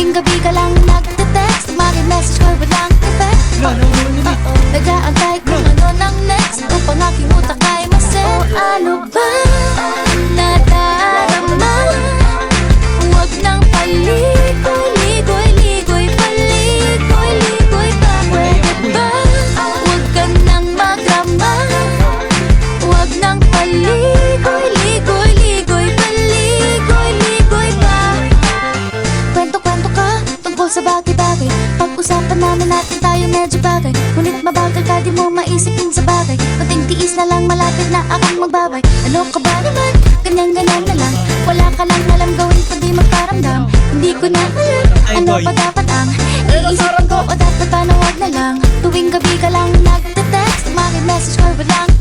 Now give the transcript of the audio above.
Tuwing gabi ka lang nagte-text, maki-message ko walang effect. Nag-aantay kung ano nang next, upang aking utak ay maset. Ano ba nadarama? Huwag nang paligoy-ligoy, ligoy, paligoy-ligoy pa. Pwede ba? Huwag ka nang magrama. Huwag nang paligoy-ligoy, ligoy, paligoy-ligoy pa. Kwento-kwento ka tungkol sa bagay-bagay. Pag-usapan namin natin tayo medyo bagay. Ngunit mabagal ka, di mo maisipin sa bagay. Kunting tiis na lang, malapit na akong magbabay. Ano ka ba naman? Ganyan-ganyan na lang. Wala ka lang alam gawin kundi magparamdam. Hindi ko na alam ano pa dapat ang iisipin ko, o dapat ba na wag na lang. Tuwing gabi ka lang nagte-text, maki-message ko walang